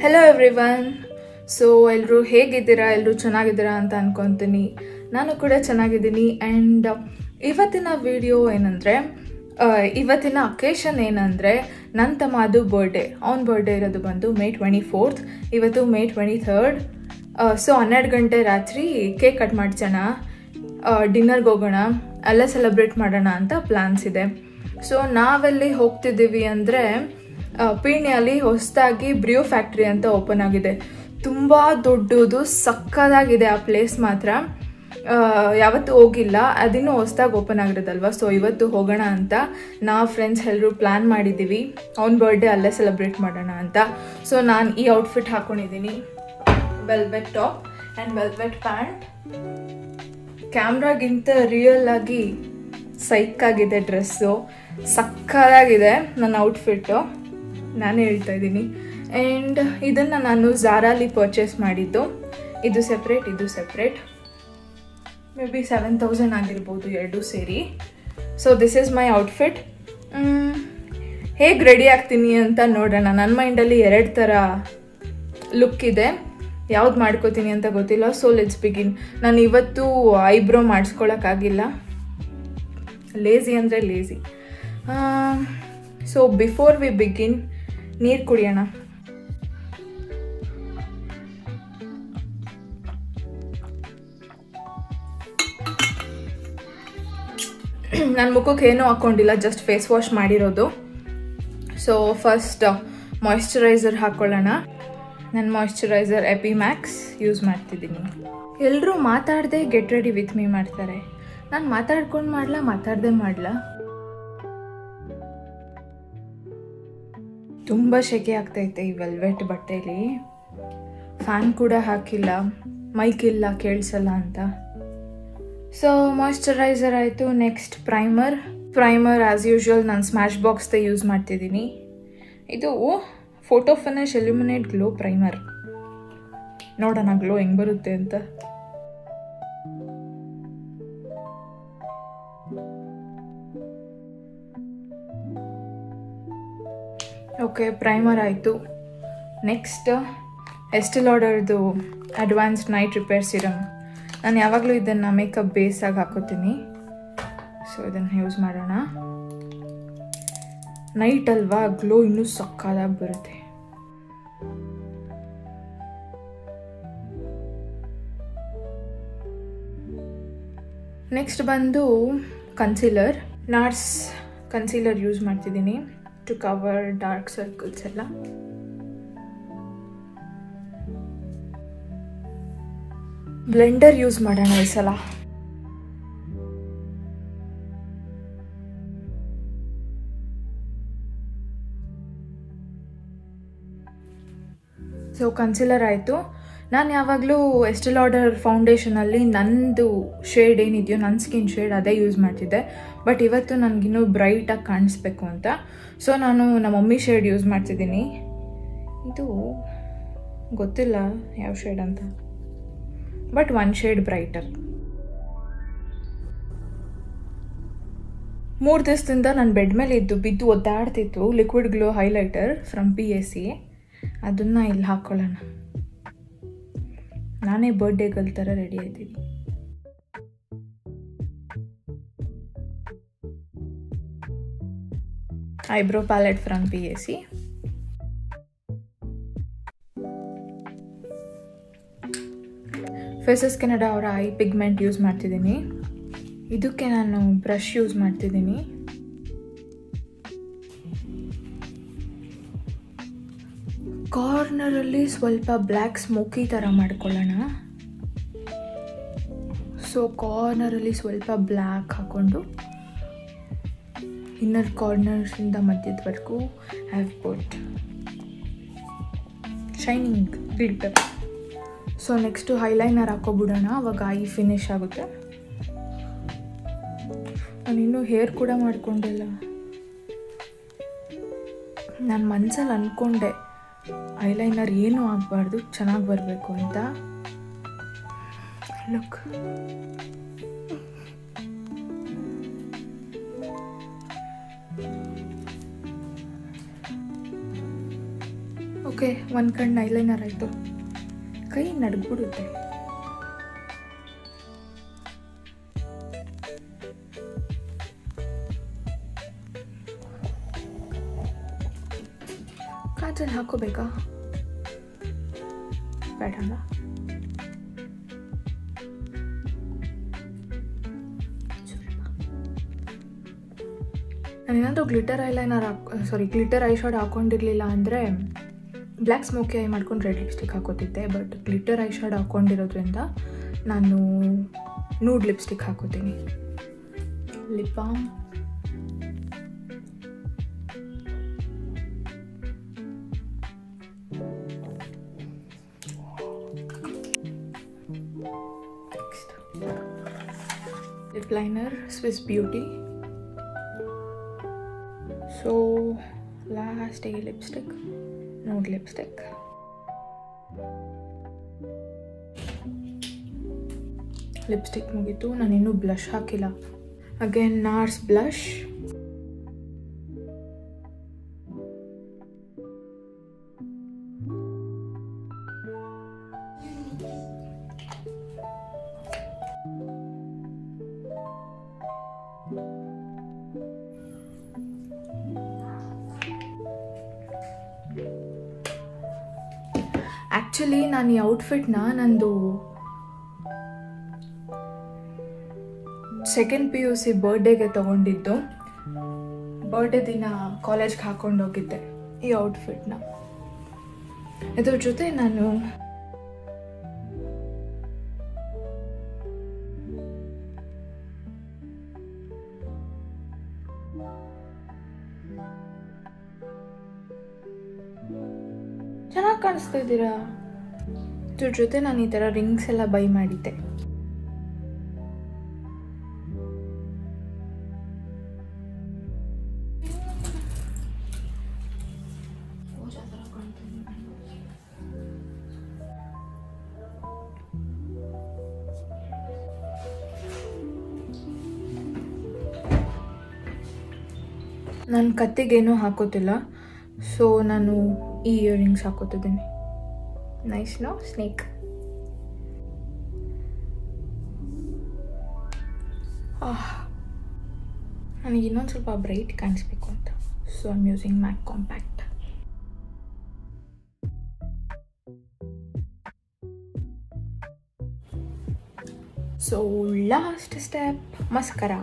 Hello everyone. So ಎಲ್ಲರೂ ಹೇಗಿದ್ದೀರಾ? ಎಲ್ಲರೂ ಚೆನ್ನಾಗಿದ್ದೀರಾ ಅಂತ ಅನ್ಕೊತೀನಿ. ನಾನು ಕೂಡ ಚೆನ್ನಾಗಿದ್ದೀನಿ. ಆ್ಯಂಡ್ ಇವತ್ತಿನ ವಿಡಿಯೋ ಏನಂದರೆ, ಇವತ್ತಿನ ಅಕೇಶನ್ ಏನಂದರೆ ನನ್ನ ತಮ್ಮದು ಬರ್ಡೇ. ಅವ್ನ ಬರ್ಡೇ ಇರೋದು ಬಂದು May 24th. ಇವತ್ತು May 23rd. ಸೊ 12 ಗಂಟೆ ರಾತ್ರಿ ಕೇಕ್ ಕಟ್ ಮಾಡ್ಸೋಣ, ಡಿನ್ನರ್ಗೆ ಹೋಗೋಣ, ಅಲ್ಲೇ ಸೆಲೆಬ್ರೇಟ್ ಮಾಡೋಣ ಅಂತ ಪ್ಲ್ಯಾನ್ಸ್ ಇದೆ. ಸೊ ನಾವೆಲ್ಲಿ ಹೋಗ್ತಿದ್ದೀವಿ ಅಂದರೆ, ಪೀಣ್ಯಲ್ಲಿ ಹೊಸದಾಗಿ ಬ್ರಿಯೋ ಫ್ಯಾಕ್ಟ್ರಿ ಅಂತ ಓಪನ್ ಆಗಿದೆ. ತುಂಬ ದೊಡ್ಡದು, ಸಕ್ಕದಾಗಿದೆ ಆ ಪ್ಲೇಸ್ ಮಾತ್ರ. ಯಾವತ್ತೂ ಹೋಗಿಲ್ಲ, ಅದಿನ್ನೂ ಹೊಸದಾಗಿ ಓಪನ್ ಆಗಿರೋದಲ್ವ. ಸೊ ಇವತ್ತು ಹೋಗೋಣ ಅಂತ ನಾವು ಫ್ರೆಂಡ್ಸ್ ಎಲ್ಲರೂ ಪ್ಲ್ಯಾನ್ ಮಾಡಿದ್ದೀವಿ. ಅವ್ನ ಬರ್ಡೇ ಅಲ್ಲೇ ಸೆಲೆಬ್ರೇಟ್ ಮಾಡೋಣ ಅಂತ. ಸೊ ನಾನು ಈ ಔಟ್ಫಿಟ್ ಹಾಕ್ಕೊಂಡಿದ್ದೀನಿ, velvet top and velvet pant. ಕ್ಯಾಮ್ರಾಗಿಂತ ರಿಯಲ್ ಆಗಿ ಸೈಕಾಗಿದೆ ಡ್ರೆಸ್ಸು, ಸಕ್ಕದಾಗಿದೆ ನನ್ನ ಔಟ್ಫಿಟ್ಟು, ನಾನೇ ಹೇಳ್ತಾ ಇದ್ದೀನಿ. ಆ್ಯಂಡ್ ಇದನ್ನು ನಾನು ಝಾರಾಲಿ ಪರ್ಚೇಸ್ ಮಾಡಿದ್ದು. ಇದು ಸೆಪ್ರೇಟ್, ಇದು ಸೆಪ್ರೇಟ್. ಮೇ ಬಿ 7,000 ಆಗಿರ್ಬೋದು ಎರಡೂ ಸೇರಿ. So this is my outfit. ಹೇಗೆ ರೆಡಿ ಆಗ್ತೀನಿ ಅಂತ ನೋಡೋಣ. ನನ್ನ ಮೈಂಡಲ್ಲಿ 2 ಥರ ಲುಕ್ ಇದೆ, ಯಾವ್ದು ಮಾಡ್ಕೋತೀನಿ ಅಂತ ಗೊತ್ತಿಲ್ಲ. So let's begin. ನಾನು ಇವತ್ತು ಐಬ್ರೋ ಮಾಡಿಸ್ಕೊಳಕ್ಕಾಗಿಲ್ಲ, ಲೇಝಿ ಅಂದರೆ lazy. So before we begin, ನೀರು ಕುಡಿಯೋಣ. ನನ್ನ ಮುಖಕ್ಕೆ ಏನೂ ಹಾಕ್ಕೊಂಡಿಲ್ಲ, ಜಸ್ಟ್ ಫೇಸ್ ವಾಶ್ ಮಾಡಿರೋದು. ಸೊ ಫಸ್ಟ್ ಮಾಯ್ಶ್ಚರೈಸರ್ ಹಾಕ್ಕೊಳ್ಳೋಣ. ನನ್ನ ಮಾಯ್ಶ್ಚರೈಸರ್ ಎಪಿಮ್ಯಾಕ್ಸ್ ಯೂಸ್ ಮಾಡ್ತಿದ್ದೀನಿ. ಎಲ್ಲರೂ ಮಾತಾಡದೆ ಗೆಟ್ ರೆಡಿ ವಿತ್ ಮೀ ಮಾಡ್ತಾರೆ, ನಾನು ಮಾತಾಡ್ಕೊಂಡು ಮಾತಾಡದೆ ಮಾಡಲ. ತುಂಬ ಸೆಕೆ ಆಗ್ತೈತೆ ಈ ವೆಲ್ವೆಟ್ ಬಟ್ಟೆಲಿ. ಫ್ಯಾನ್ ಕೂಡ ಹಾಕಿಲ್ಲ, ಮೈಕ್ ಇಲ್ಲ ಕೇಳಿಸಲ್ಲ ಅಂತ. ಸೊ ಮಾಯ್ಶ್ಚರೈಸರ್ ಆಯಿತು. Next primer. ಆ್ಯಸ್ ಯೂಶ್ವಲ್ ನಾನು ಸ್ಮ್ಯಾಶ್ ಬಾಕ್ಸ್ದೇ ಯೂಸ್ ಮಾಡ್ತಿದ್ದೀನಿ. ಇದು photo finish illuminate glow primer. ನೋಡೋಣ ಗ್ಲೋ ಹೆಂಗೆ ಬರುತ್ತೆ ಅಂತ. ಓಕೆ, ಪ್ರೈಮರ್ ಆಯಿತು. ನೆಕ್ಸ್ಟ್ ಎಸ್ಟೆ ಲಾಡರ್ದು ಅಡ್ವಾನ್ಸ್ಡ್ ನೈಟ್ ರಿಪೇರ್ ಸಿರಮ್. ನಾನು ಯಾವಾಗಲೂ ಇದನ್ನು ಮೇಕಪ್ ಬೇಸಾಗಿ ಹಾಕೋತೀನಿ. ಸೊ ಇದನ್ನು ಯೂಸ್ ಮಾಡೋಣ. ನೈಟ್ ಅಲ್ವಾ, ಗ್ಲೋ ಇನ್ನೂ ಸಕ್ಕದಾಗಿ ಬರುತ್ತೆ. ನೆಕ್ಸ್ಟ್ ಬಂದು ಕನ್ಸೀಲರ್. ನಾರ್ಸ್ ಕನ್ಸೀಲರ್ ಯೂಸ್ ಮಾಡ್ತಿದ್ದೀನಿ ಟು ಕವರ್ ಡಾರ್ಕ್ ಸರ್ಕಲ್ಸ್ ಎಲ್ಲ. ಬ್ಲೆಂಡರ್ ಯೂಸ್ ಮಾಡೋಣ ಈ ಸಲ. ಸೊ ಕನ್ಸೀಲರ್ ಆಯಿತು. ನಾನು ಯಾವಾಗಲೂ ಎಸ್ಟೆ ಲಾಡರ್ ಫೌಂಡೇಶನಲ್ಲಿ ನನ್ನದು ಶೇಡ್ ಏನಿದೆಯೋ, ನನ್ನ ಸ್ಕಿನ್ ಶೇಡ್ ಅದೇ ಯೂಸ್ ಮಾಡ್ತಿದ್ದೆ. ಬಟ್ ಇವತ್ತು ನನಗಿನ್ನೂ ಬ್ರೈಟಾಗಿ ಕಾಣಿಸ್ಬೇಕು ಅಂತ ಸೊ ನಾನು ನಮ್ಮ ಮಮ್ಮಿ ಶೇಡ್ ಯೂಸ್ ಮಾಡ್ತಿದ್ದೀನಿ. ಇದು ಗೊತ್ತಿಲ್ಲ ಯಾವ ಶೇಡ್ ಅಂತ, ಬಟ್ 1 ಶೇಡ್ ಬ್ರೈಟರ್. 3 ದಿವಸದಿಂದ ನನ್ನ ಬೆಡ್ ಮೇಲೆ ಬಿದ್ದು ಒದ್ದಾಡ್ತಿತ್ತು liquid glow highlighter from PAC. ಅದನ್ನು ಇಲ್ಲಿ ಹಾಕ್ಕೊಳ್ಳೋಣ. ನಾನೇ ಬರ್ಡೇ ಗರ್ಲ್ ಥರ ರೆಡಿ ಆಯ್ತೀನಿ. Eyebrow palette from PAC. Faces Canada ಅವರ ಐ ಪಿಗ್ಮೆಂಟ್ ಯೂಸ್ ಮಾಡ್ತಿದ್ದೀನಿ. ಇದಕ್ಕೆ ನಾನು ಬ್ರಷ್ ಯೂಸ್ ಮಾಡ್ತಿದ್ದೀನಿ. ಕಾರ್ನರಲ್ಲಿ ಸ್ವಲ್ಪ ಬ್ಲ್ಯಾಕ್ ಸ್ಮೋಕಿ ಥರ ಮಾಡ್ಕೊಳ್ಳೋಣ. ಸೊ ಕಾರ್ನರಲ್ಲಿ ಸ್ವಲ್ಪ ಬ್ಲ್ಯಾಕ್ ಹಾಕ್ಕೊಂಡು ಇನ್ನರ್ ಕಾರ್ನರ್ಸಿಂದ ಮಧ್ಯದವರೆಗೂ have put shining glitter. So next highliner ಹಾಕೋಬಿಡೋಣ, ಅವಾಗ ಐ ಫಿನಿಶ್ ಆಗುತ್ತೆ. ನಾನಿನ್ನೂ ಹೇರ್ ಕೂಡ ಮಾಡ್ಕೊಂಡಿಲ್ಲ. ನಾನು ಮನಸ್ಸಲ್ಲಿ ಅಂದ್ಕೊಂಡೆ ಐಲೈನರ್ ಏನೂ ಆಗಬಾರ್ದು, ಚೆನ್ನಾಗಿ ಬರಬೇಕು ಅಂತ. ಲುಕ್, ಓಕೆ, ಒಂದು ಕಣ್ಣು ಐಲೈನರ್ ಆಯಿತು. ಕೈ ನಡ್ಬಿಡುತ್ತೆ. ಕಾಜಲ್ ಹಾಕೋಬೇಕಾ? ಬೇಡ ಅಲ್ಲ. ನಾನೇನಾದರೂ glitter eyeliner glitter eye shade ಹಾಕ್ಕೊಂಡಿರಲಿಲ್ಲ ಅಂದರೆ ಬ್ಲ್ಯಾಕ್ ಸ್ಮೋಕಿ ಐ ಮಾಡ್ಕೊಂಡು ರೆಡ್ ಲಿಪ್ಸ್ಟಿಕ್ ಹಾಕೋತಿದ್ದೆ. ಬಟ್ ಗ್ಲಿಟರ್ ಐ ಶಾಡ್ ಹಾಕ್ಕೊಂಡಿರೋದ್ರಿಂದ ನಾನು ನೂಡ್ ಲಿಪ್ಸ್ಟಿಕ್ ಹಾಕೋತೀನಿ. Lip balm, lip liner Swiss beauty. So ಲಾಸ್ಟಿಗೆ ಲಿಪ್ಸ್ಟಿಕ್, ನೂಡ್ ಲಿಪ್ಸ್ಟಿಕ್. ಲಿಪ್ಸ್ಟಿಕ್ ಮುಗೀತು. ನಾನಿನ್ನೂ ಬ್ಲಷ್ ಹಾಕಿಲ್ಲ. Again Nars blush. ಆ್ಯಕ್ಚುಲಿ ನಾನು ಈ ಔಟ್ಫಿಟ್ನ ನಂದು ಸೆಕೆಂಡ್ PUC ಬರ್ಡೇಗೆ ತೊಗೊಂಡಿದ್ದು. ಬರ್ಡೇ ದಿನ ಕಾಲೇಜ್ಗೆ ಹಾಕ್ಕೊಂಡು ಹೋಗಿದ್ದೆ ಈ ಔಟ್ಫಿಟ್ನ. ಇದ್ರ ಜೊತೆ ನಾನು ಚೆನ್ನಾಗಿ ಕಾಣಿಸ್ತಾ ಇದ್ದೀರಾ. ಇದ್ರ ಜೊತೆ ನಾನು ಈ ಥರ ರಿಂಗ್ಸ್ ಎಲ್ಲ ಬೈ ಮಾಡಿದ್ದೆ. ನಾನು ಕತ್ತಿಗೇನೂ ಹಾಕೋತಿಲ್ಲ. ಸೊ ನಾನು ಈ ಇಯರಿಂಗ್ಸ್ ಹಾಕೋತಿದ್ದೀನಿ. Nice no snake. ನನಗೆ ಇನ್ನೊಂದು ಸ್ವಲ್ಪ ಬ್ರೈಟ್ ಕಾಣಿಸ್ಬೇಕು ಅಂತ. So I am using Mac compact. So last step mascara.